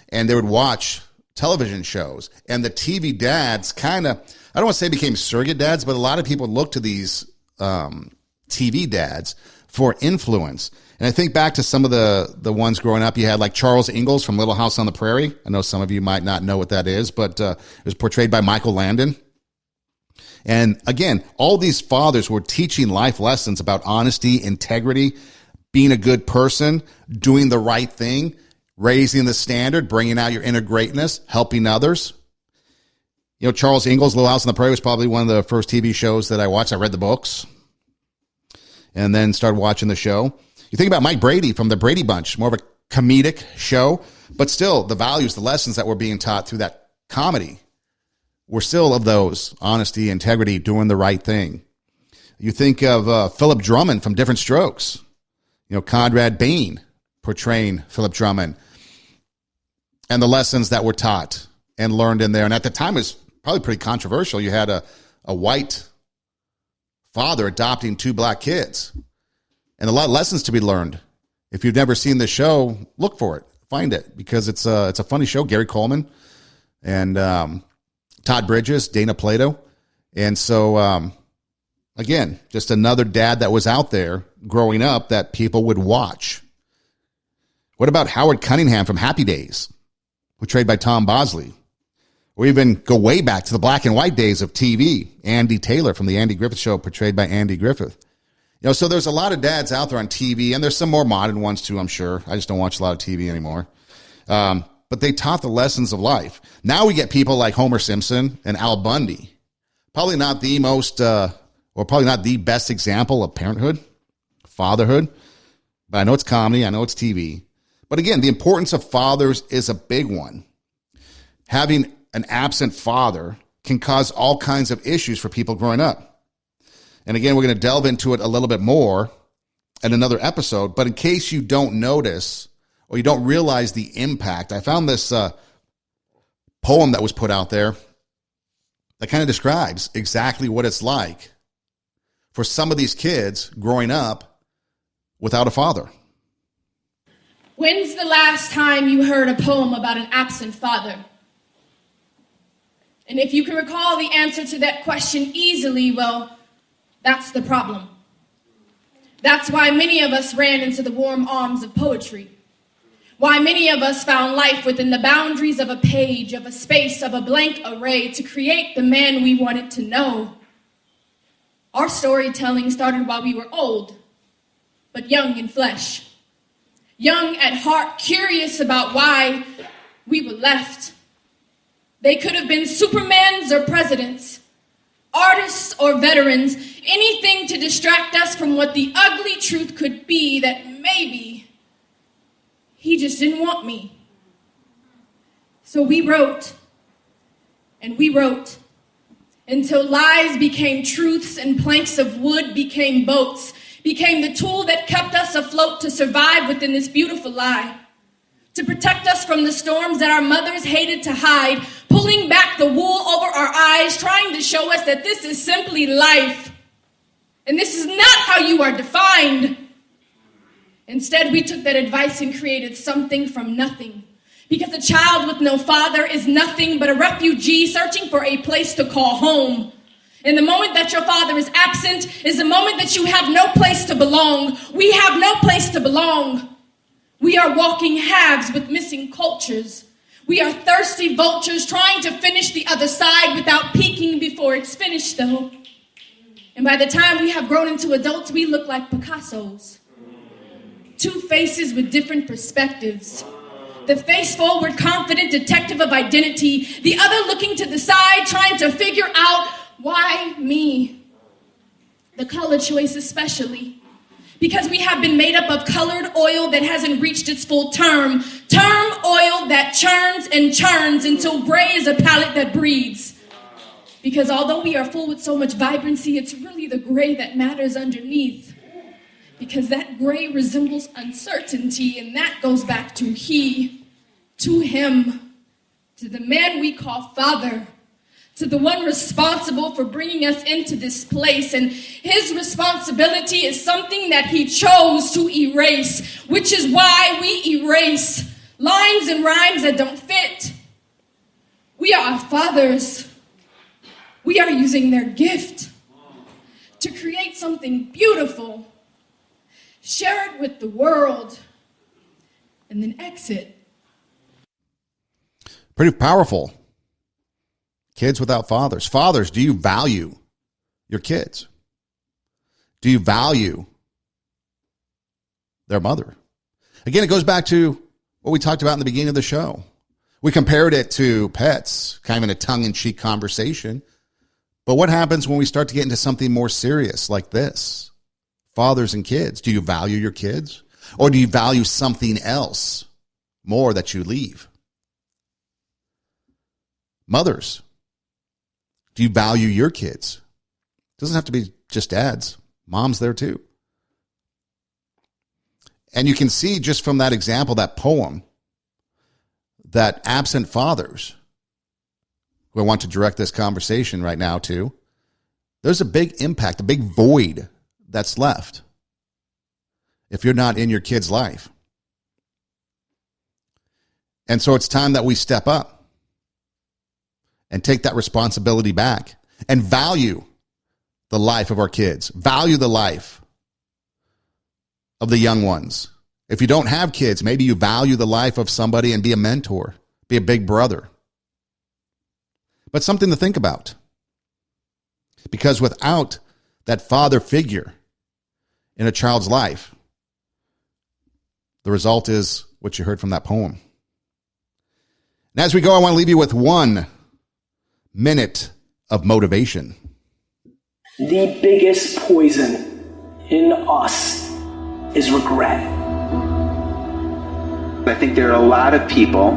and they would watch television shows, and the TV dads kind of, I don't want to say became surrogate dads, but a lot of people look to these TV dads for influence. And I think back to some of the ones growing up. You had like Charles Ingalls from Little House on the Prairie. I know some of you might not know what that is, but it was portrayed by Michael Landon. And again, all these fathers were teaching life lessons about honesty, integrity, being a good person, doing the right thing, raising the standard, bringing out your inner greatness, helping others. You know, Charles Ingalls' Little House on the Prairie was probably one of the first TV shows that I watched. I read the books and then started watching the show. You think about Mike Brady from the Brady Bunch, more of a comedic show, but still the values, the lessons that were being taught through that comedy were still of those: honesty, integrity, doing the right thing. You think of Philip Drummond from Different Strokes, you know, Conrad Bain portraying Philip Drummond, and the lessons that were taught and learned in there. And at the time, it was probably pretty controversial. You had a white father adopting two black kids, and a lot of lessons to be learned. If you've never seen the show, look for it, find it, because it's a funny show. Gary Coleman and Todd Bridges, Dana Plato. And so, again, just another dad that was out there growing up that people would watch. What about Howard Cunningham from Happy Days, portrayed by Tom Bosley? Or even go way back to the black and white days of TV. Andy Taylor from the Andy Griffith Show, portrayed by Andy Griffith. You know, so there's a lot of dads out there on TV, and there's some more modern ones too, I'm sure. I just don't watch a lot of TV anymore. But they taught the lessons of life. Now we get people like Homer Simpson and Al Bundy. Probably not the most, or probably not the best example of parenthood, fatherhood. But I know it's comedy. I know it's TV. But again, the importance of fathers is a big one. Having an absent father can cause all kinds of issues for people growing up. And again, we're going to delve into it a little bit more in another episode. But in case you don't notice or you don't realize the impact, I found this poem that was put out there that kind of describes exactly what it's like for some of these kids growing up without a father. When's the last time you heard a poem about an absent father? And if you can recall the answer to that question easily, well, that's the problem. That's why many of us ran into the warm arms of poetry. Why many of us found life within the boundaries of a page, of a space, of a blank array to create the man we wanted to know. Our storytelling started while we were old, but young in flesh. Young at heart, curious about why we were left. They could have been Supermans or presidents, artists or veterans, anything to distract us from what the ugly truth could be, that maybe he just didn't want me. So we wrote, and we wrote, until lies became truths and planks of wood became boats, became the tool that kept us afloat to survive within this beautiful lie, to protect us from the storms that our mothers hated to hide, pulling back the wool over our eyes, trying to show us that this is simply life. And this is not how you are defined. Instead, we took that advice and created something from nothing. Because a child with no father is nothing but a refugee searching for a place to call home. And the moment that your father is absent is the moment that you have no place to belong. We have no place to belong. We are walking halves with missing cultures. We are thirsty vultures trying to finish the other side without peeking before it's finished, though. And by the time we have grown into adults, we look like Picassos. Two faces with different perspectives. The face forward, confident detective of identity. The other looking to the side, trying to figure out why me. The color choice especially. Because we have been made up of colored oil that hasn't reached its full term. Term oil that churns and churns until gray is a palette that breathes. Because although we are full with so much vibrancy, it's really the gray that matters underneath. Because that gray resembles uncertainty, and that goes back to he, to him, to the man we call father, to the one responsible for bringing us into this place. And his responsibility is something that he chose to erase, which is why we erase lines and rhymes that don't fit. We are our fathers. We are using their gift to create something beautiful, share it with the world, and then exit. Pretty powerful. Kids without fathers. Fathers, do you value your kids? Do you value their mother? Again, it goes back to what we talked about in the beginning of the show. We compared it to pets, kind of in a tongue-in-cheek conversation. But what happens when we start to get into something more serious like this? Fathers and kids. Do you value your kids? Or do you value something else more that you leave? Mothers. Do you value your kids? It doesn't have to be just dads. Mom's there too. And you can see just from that example, that poem, that absent fathers, who I want to direct this conversation right now to, there's a big impact, a big void that's left if you're not in your kid's life. And so it's time that we step up and take that responsibility back and value the life of our kids, value the life of the young ones. If you don't have kids, maybe you value the life of somebody and be a mentor, be a big brother. But something to think about. Because without that father figure in a child's life, the result is what you heard from that poem. And as we go, I want to leave you with 1 minute of motivation. The biggest poison in us is regret. I think there are a lot of people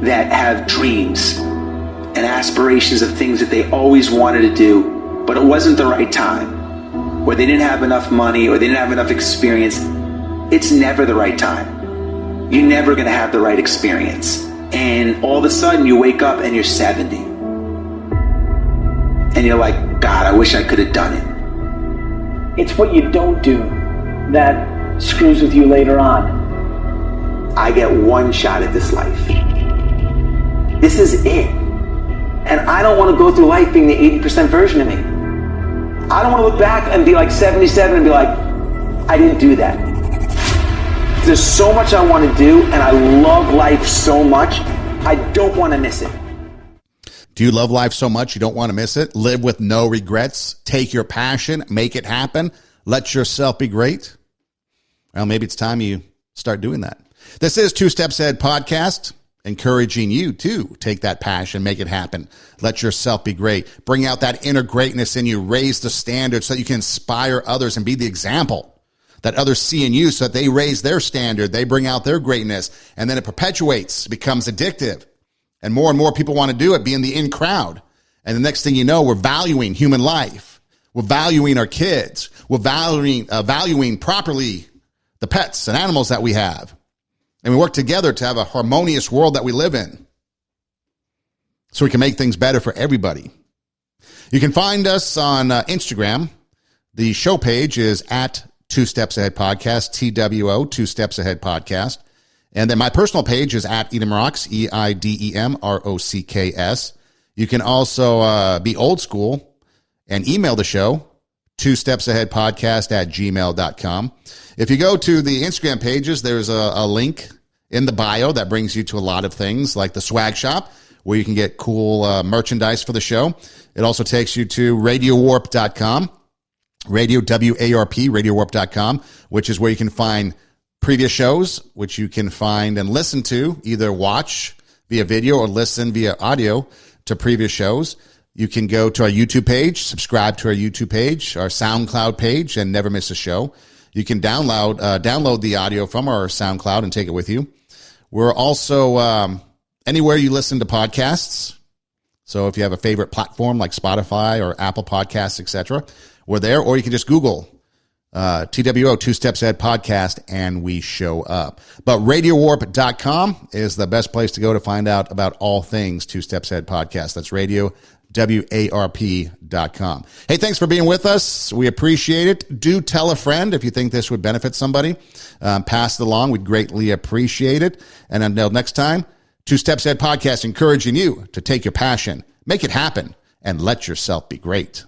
that have dreams and aspirations of things that they always wanted to do, but it wasn't the right time, or they didn't have enough money, or they didn't have enough experience. It's never the right time. You're never going to have the right experience. And all of a sudden you wake up and you're 70. And you're like, God, I wish I could have done it. It's what you don't do that screws with you later on. I get one shot at this life. This is it. And I don't want to go through life being the 80% version of me. I don't want to look back and be like 77 and be like, I didn't do that. There's so much I want to do, and I love life so much, I don't want to miss it. Do you love life so much you don't want to miss it? Live with no regrets. Take your passion. Make it happen. Let yourself be great. Well, maybe it's time you start doing that. This is Two Steps Ahead Podcast, encouraging you to take that passion, make it happen. Let yourself be great. Bring out that inner greatness in you. Raise the standard so that you can inspire others and be the example that others see in you, so that they raise their standard. They bring out their greatness, and then it perpetuates, becomes addictive. And more people want to do it, be in the in crowd. And the next thing you know, we're valuing human life. We're valuing our kids. We're valuing properly the pets and animals that we have. And we work together to have a harmonious world that we live in, so we can make things better for everybody. You can find us on Instagram. The show page is at Two Steps Ahead Podcast, TWO, Two Steps Ahead Podcast. And then my personal page is at Edem Rocks, EIDEMROCKS. You can also be old school and email the show, twostepsaheadpodcast@gmail.com. If you go to the Instagram pages, there's a link in the bio that brings you to a lot of things like the swag shop, where you can get cool merchandise for the show. It also takes you to radiowarp.com, radiowarp.com, which is where you can find previous shows, which you can find and listen to, either watch via video or listen via audio to previous shows. You can go to our YouTube page, subscribe to our YouTube page, our SoundCloud page, and never miss a show. You can download the audio from our SoundCloud and take it with you. We're also anywhere you listen to podcasts. So if you have a favorite platform like Spotify or Apple Podcasts, etc., we're there. Or you can just Google TWO, Two Steps Ahead Podcast, and we show up. But radiowarp.com is the best place to go to find out about all things Two Steps Ahead Podcast. That's radiowarp.com. Hey, thanks for being with us. We appreciate it. Do tell a friend if you think this would benefit somebody. Pass it along. We'd greatly appreciate it. And until next time, Two Steps Ahead Podcast, encouraging you to take your passion, make it happen, and let yourself be great.